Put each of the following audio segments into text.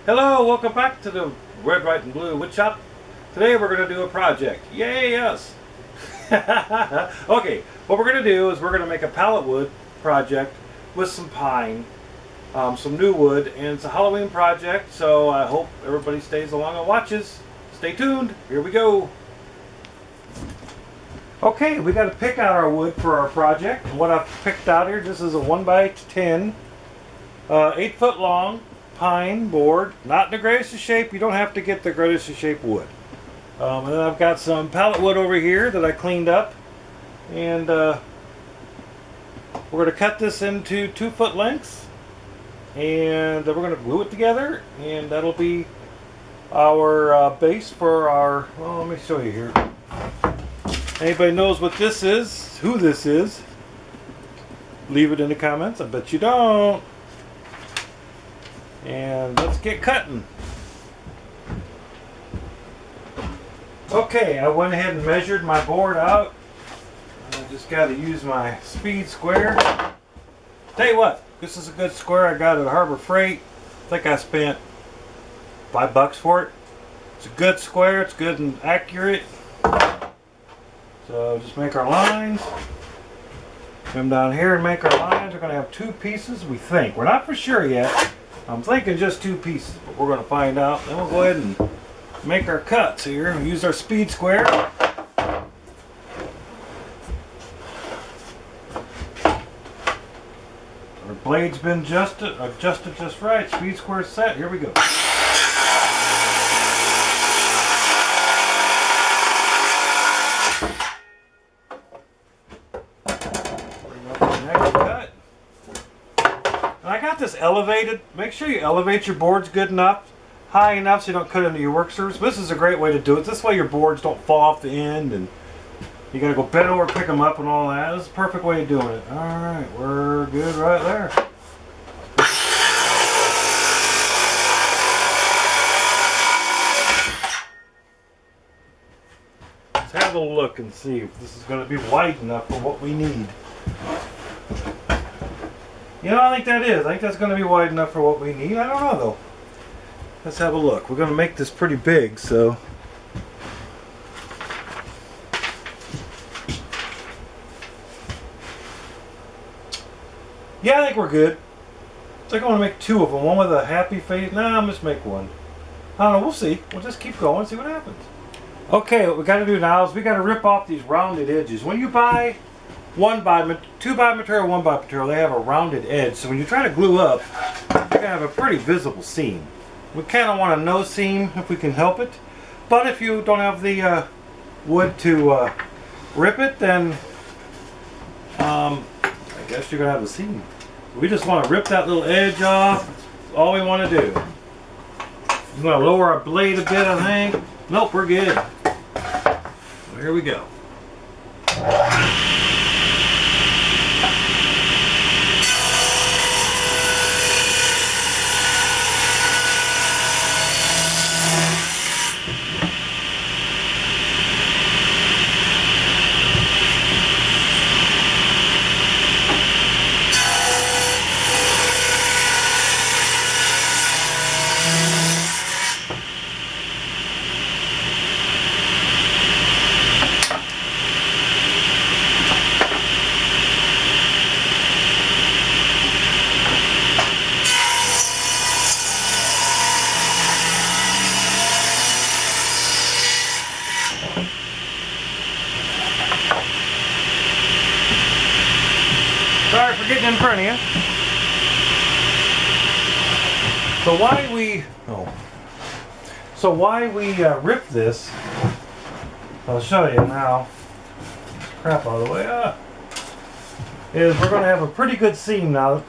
Hello, welcome back to the Red, White, and Blue Wood Shop. Today we're going to do a project. Yay, us! Okay, what we're going to do is we're going to make a pallet wood project with some pine, some new wood, and it's a Halloween project, so I hope everybody stays along and watches. Stay tuned, here we go. Okay, we got to pick out our wood for our project. What I've picked out here, this is a 1x10, 8 foot long pine board, not in the greatest of shape. You don't have to get the greatest of shape wood. And then I've got some pallet wood over here that I cleaned up, and we're going to cut this into 2 foot lengths, and then we're going to glue it together, and that'll be our base for our, well, let me show you here. Anybody knows what this is, who this is, leave it in the comments. I bet you don't. And let's get cutting. Okay, I went ahead and measured my board out. I just got to use my speed square. Tell you what, this is a good square I got at Harbor Freight. I think I spent $5 for it. It's a good square, it's good and accurate. So just make our lines. Come down here and make our lines. We're going to have 2 pieces, we think. We're not for sure yet. I'm thinking just 2 pieces, but we're going to find out. Then we'll go ahead and make our cuts here. We'll use our speed square. Our blade's been adjusted just right. Speed square set. Here we go. Bring up the next cut. I got this elevated. Make sure you elevate your boards good enough, high enough so you don't cut into your work surface. This is a great way to do it. This way your boards don't fall off the end and you gotta go bend over, pick them up and all that. This is a perfect way of doing it. Alright, we're good right there. Let's have a look and see if this is going to be wide enough for what we need. You know, I think that is. I think that's going to be wide enough for what we need. I don't know, though. Let's have a look. We're going to make this pretty big, so... Yeah, I think we're good. I think I want to make 2 of them. One with a happy face. Nah, I'll just make 1. I don't know. We'll see. We'll just keep going and see what happens. Okay, what we got to do now is we got to rip off these rounded edges. When you buy 2-by material, 1-by material, they have a rounded edge. So when you try to glue up, you're going to have a pretty visible seam. We kind of want a no seam if we can help it. But if you don't have the wood to rip it, then I guess you're going to have a seam. We just want to rip that little edge off. That's all we want to do. I'm going to lower our blade a bit, I think. Nope, we're good. So here we go. Sorry for getting in front of you. So why we rip this, I'll show you now. Crap out of the way. Is we're going to have a pretty good seam now.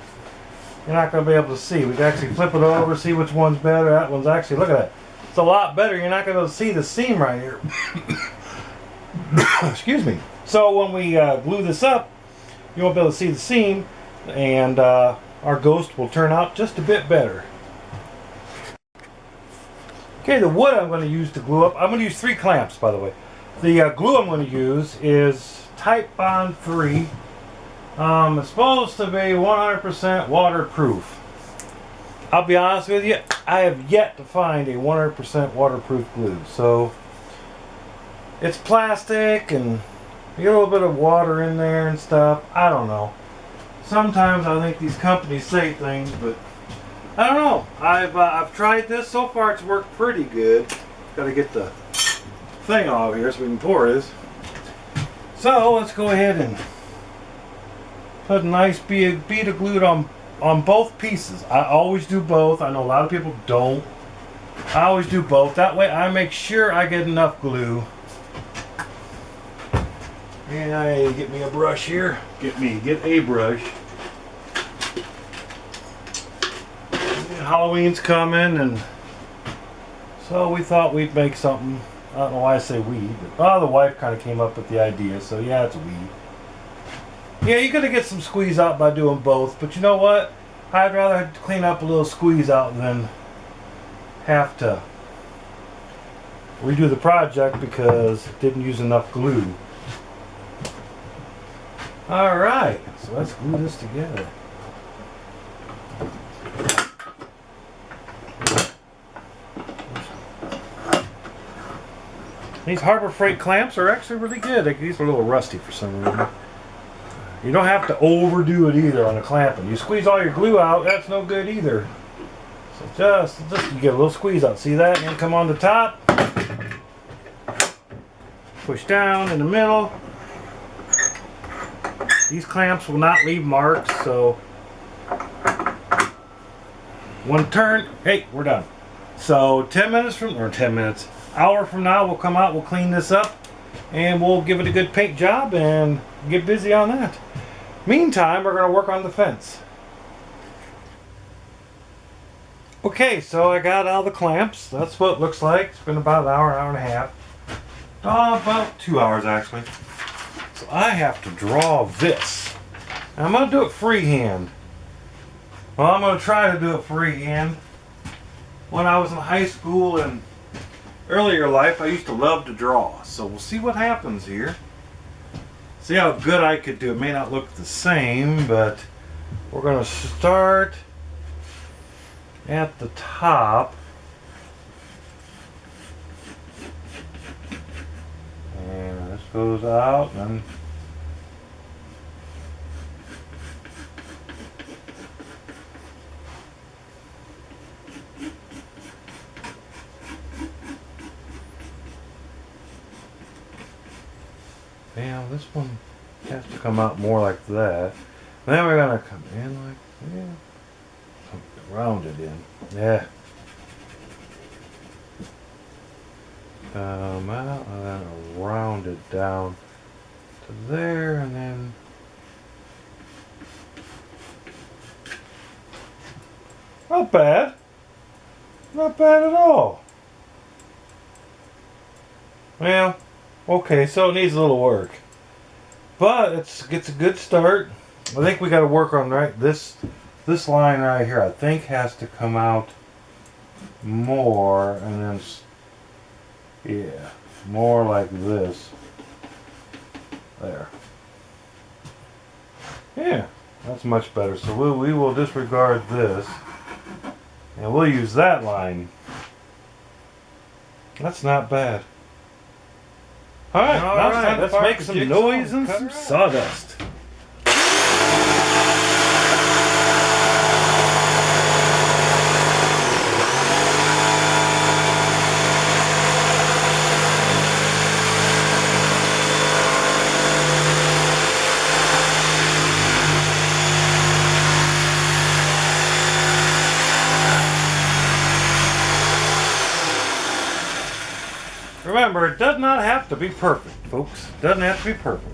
You're not going to be able to see. We can actually flip it over, see which one's better. That one's actually, look at that. It's a lot better. You're not going to be able to see the seam right here. Excuse me. So when we glue this up, you won't be able to see the seam, and our ghost will turn out just a bit better. Okay, the wood I'm going to use to glue up, I'm going to use 3 clamps, by the way. The glue I'm going to use is Type Bond 3. It's supposed to be 100% waterproof. I'll be honest with you, I have yet to find a 100% waterproof glue. So it's plastic and you get a little bit of water in there and stuff. I don't know. Sometimes I think these companies say things, but I don't know. I've tried this. So far it's worked pretty good. Got to get the thing off here so we can pour this. So let's go ahead and put a nice bead of glue on both pieces. I always do both. I know a lot of people don't. I always do both. That way I make sure I get enough glue. And I get me a brush here. Get a brush. Halloween's coming, and so we thought we'd make something. I don't know why I say we, but the wife kind of came up with the idea, so yeah, it's we. Yeah, you're gonna get some squeeze out by doing both, but you know what? I'd rather clean up a little squeeze out than have to redo the project because it didn't use enough glue. Alright, so let's glue this together. These Harbor Freight clamps are actually really good. These are a little rusty for some reason. You don't have to overdo it either on the clamping. You squeeze all your glue out, that's no good either. So just you get a little squeeze out. See that? And then come on the top. Push down in the middle. These clamps will not leave marks, so one turn, hey, we're done. So 10 minutes, hour from now we'll come out, we'll clean this up, and we'll give it a good paint job and get busy on that. Meantime, we're going to work on the fence. Okay, so I got all the clamps. That's what it looks like. It's been about an hour and a half. About 2 hours actually. So I have to draw this. I'm going to do it freehand. Well, I'm going to try to do it freehand. When I was in high school and earlier life, I used to love to draw. So we'll see what happens here. See how good I could do. It may not look the same, but we're going to start at the top. And this goes out and bam, this one has to come out more like that. Then we're gonna come in like round it in. Yeah. Come out and then round it down to there and then not bad. Not bad at all. Well, okay, so it needs a little work. But it's a good start. I think we gotta work on this line right here, I think has to come out more and then yeah, more like this. There. Yeah, that's much better. So we will disregard this. And we'll use that line. That's not bad. Alright, let's make some noise and some sawdust. Remember, it does not have to be perfect, folks. It doesn't have to be perfect.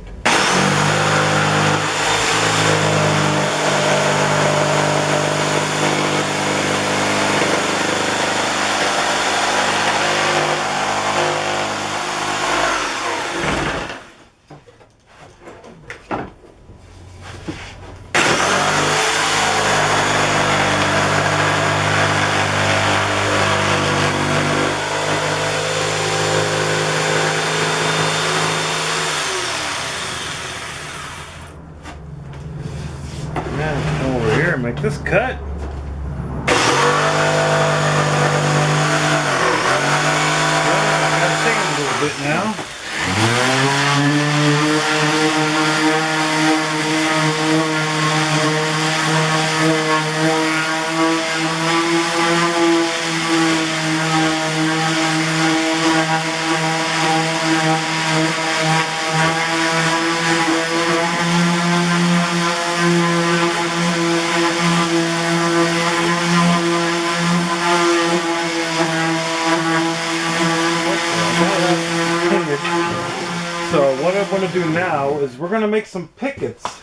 to make some pickets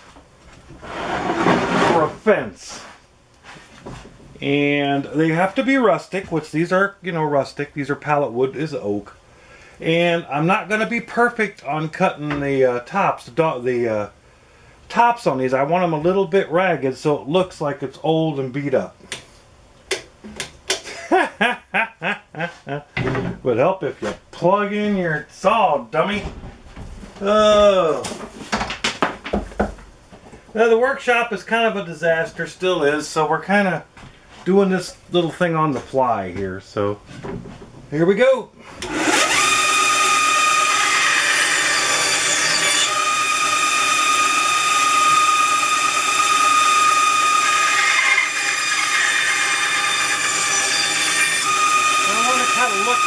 for a fence. And they have to be rustic, which these are, you know, rustic. These are pallet wood, is oak. And I'm not going to be perfect on cutting the tops on these. I want them a little bit ragged so it looks like it's old and beat up. Would help if you plug in your saw, dummy. Oh. Now the workshop is kind of a disaster, still is, so we're kind of doing this little thing on the fly here. So here we go.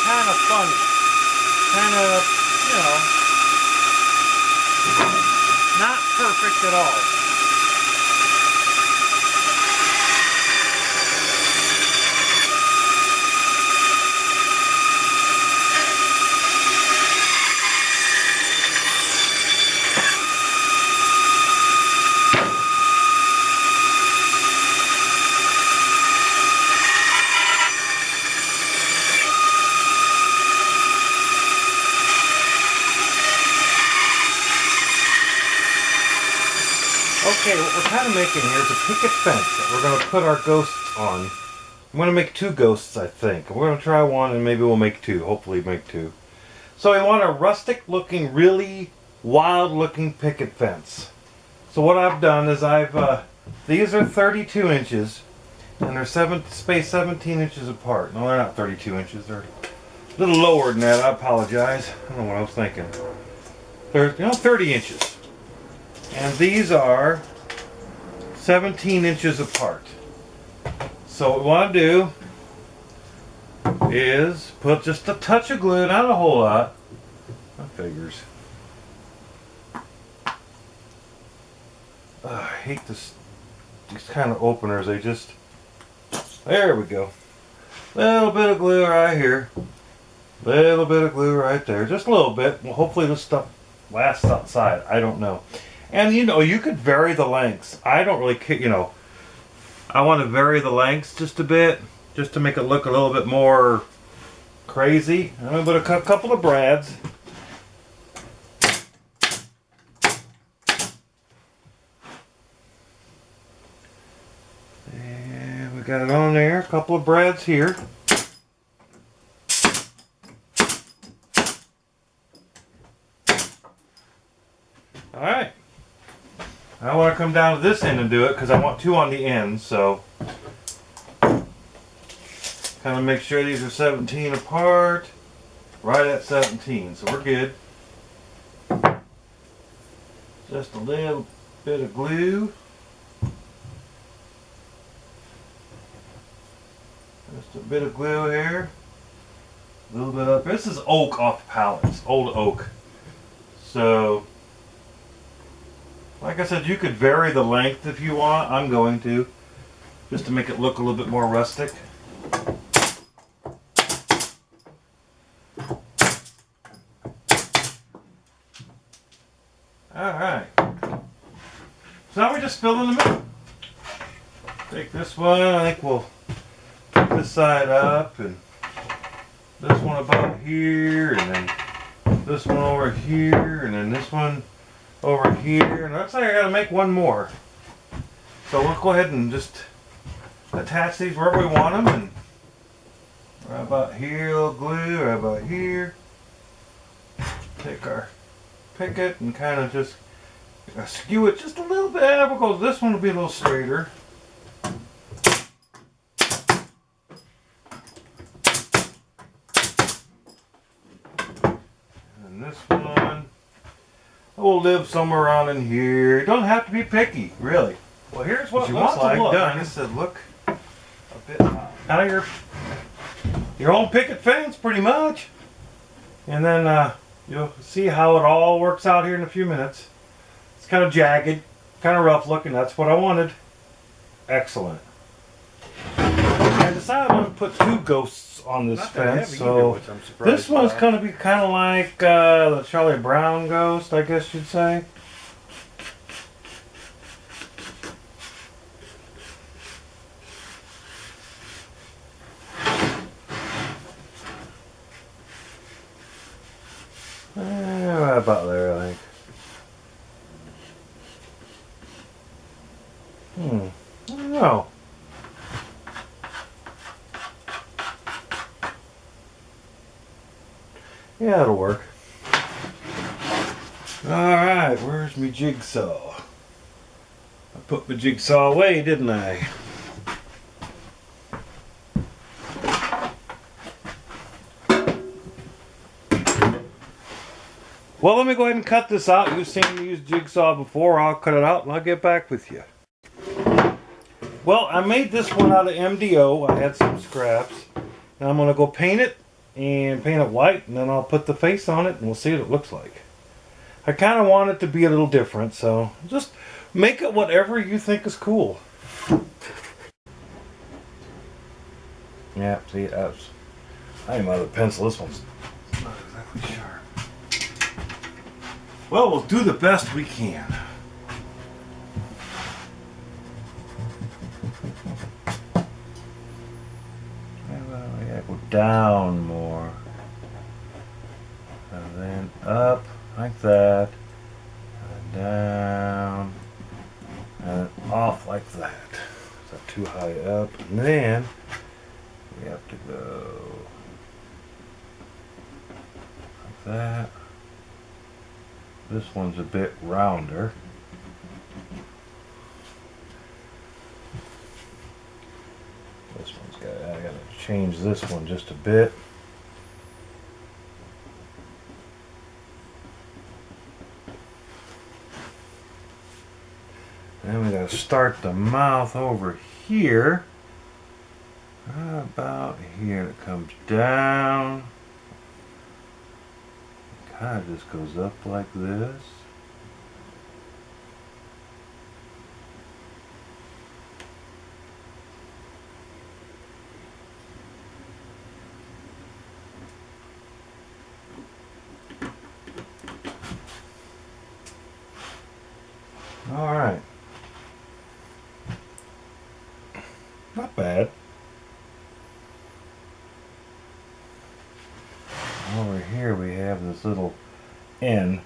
Kind of funny, kind of, you know, not perfect at all. Okay, what we're kind of making here is a picket fence that we're going to put our ghosts on. I'm going to make 2 ghosts, I think. We're going to try one and maybe we'll make 2. Hopefully make 2. So we want a rustic looking, really wild looking picket fence. So what I've done is these are 32 inches and they're spaced 17 inches apart. No, they're not 32 inches. They're a little lower than that. I apologize. I don't know what I was thinking. They're, 30 inches. And these are 17 inches apart. So what we want to do is put just a touch of glue, not a whole lot. That figures. I hate these kind of openers. They just, there we go. Little bit of glue right here. Little bit of glue right there. Just a little bit. Well, hopefully this stuff lasts outside. I don't know. And you could vary the lengths. I don't really care, I want to vary the lengths just a bit, just to make it look a little bit more crazy. I'm going to put a couple of brads. And we got it on there, a couple of brads here. Alright. I want to come down to this end and do it because I want 2 on the end, so kind of make sure these are 17 apart, right at 17, so we're good. Just a little bit of glue. Just a bit of glue here. A little bit up. This is oak off pallets, old oak. So like I said, you could vary the length if you want. I'm going to, just to make it look a little bit more rustic. Alright. So now we just fill in the middle. Take this one, I think we'll put this side up, and this one about here, and then this one over here, and then this one over here, and looks like I gotta make one more. So we'll go ahead and just attach these wherever we want them, and right about here, a little glue, right about here. Take our picket and kind of just skew it just a little bit, because this one will be a little straighter. And this one will live somewhere around in here. You don't have to be picky, really. Well, here's what it looks like done. Like I said, look a bit out of your own picket fence, pretty much. And then you'll see how it all works out here in a few minutes. It's kind of jagged, kind of rough looking. That's what I wanted. Excellent. I decided I'm going to put 2 ghosts on this fence. So this one's going to be kind of like the Charlie Brown ghost, I guess you'd say. about there, I think. I don't know. Yeah, it'll work. Alright, where's my jigsaw? I put my jigsaw away, didn't I? Well, let me go ahead and cut this out. You've seen me use jigsaw before. I'll cut it out and I'll get back with you. Well, I made this one out of MDO. I had some scraps. Now I'm going to go paint it and paint it white, and then I'll put the face on it and we'll see what it looks like. I kind of want it to be a little different, so just make it whatever you think is cool. Yeah, see, I'm out of the pencil. This one's not exactly sharp. Well, we'll do the best we can. I gotta go down more. And then up like that. And down. And off like that. Is that too high up? And then we have to go like that. This one's a bit rounder. This one's I gotta change this one just a bit. Then we gotta start the mouth over here. About here. It comes down. Kind of just goes up like this. All right. Not bad. Over here we have this little N.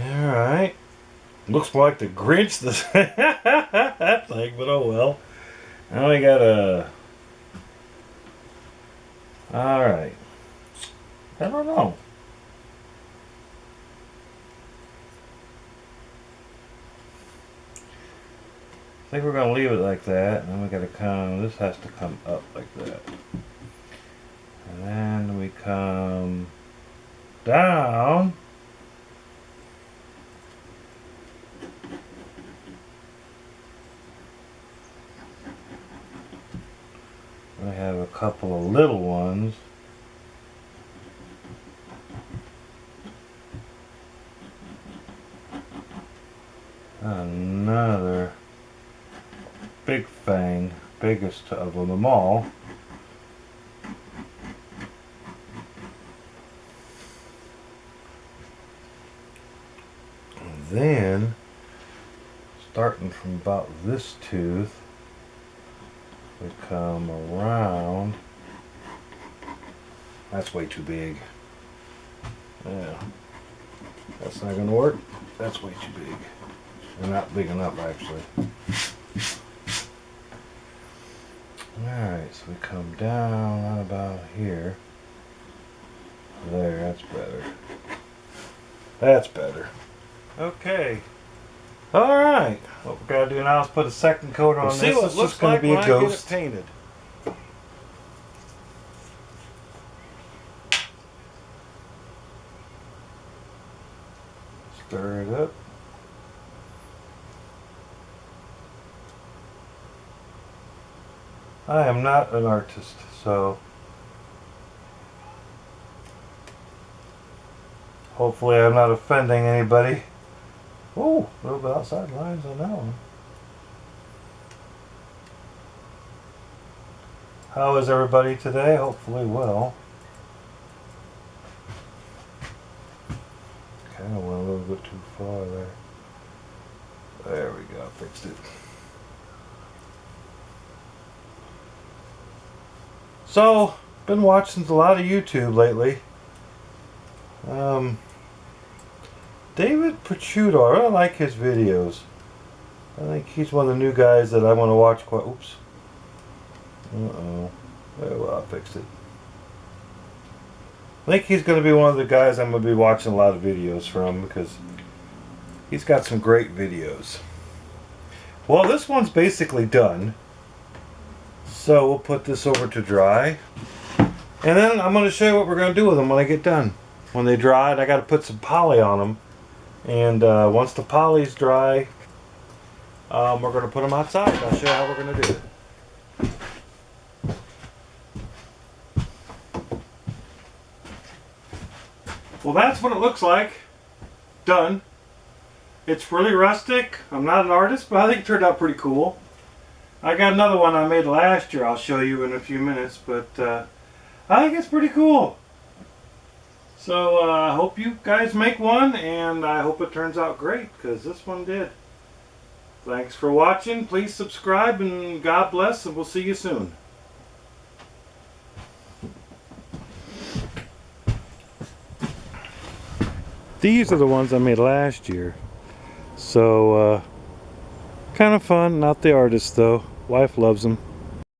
Alright. Looks like the Grinch that thing, but oh well. Now we got a... Alright. I don't know. I think we're going to leave it like that, and then we got to come, this has to come up like that. And then we come down. We have a couple of little ones. Another big fang, biggest of them all. And then, starting from about this tooth, we come around. That's way too big. Yeah, that's not going to work. That's way too big. They're not big enough, actually. Alright, so we come down about here. There, that's better. That's better. Okay. Alright. What we gotta do now is put a second coat on this. See what it looks like when I get it painted. Stir it up. I am not an artist, so hopefully I'm not offending anybody. Oh, a little bit outside lines on that one. How is everybody today? Hopefully well. Kind of want a little bit too far there. There we go, fixed it. So, been watching a lot of YouTube lately. David Picciuto, I really like his videos. I think he's one of the new guys that I want to watch quite. Oops. Uh-oh. Oh, well, I fixed it. I think he's going to be one of the guys I'm going to be watching a lot of videos from because he's got some great videos. Well, this one's basically done. So we'll put this over to dry. And then I'm going to show you what we're going to do with them when they get done. When they dry, I got to put some poly on them. And once the poly's dry, we're going to put them outside. I'll show you how we're going to do it. Well, that's what it looks like. Done. It's really rustic. I'm not an artist, but I think it turned out pretty cool. I got another one I made last year I'll show you in a few minutes, but I think it's pretty cool. So I hope you guys make one, and I hope it turns out great, because this one did. Thanks for watching. Please subscribe, and God bless, and we'll see you soon. These are the ones I made last year. So, kind of fun. Not the artist, though. Wife loves them.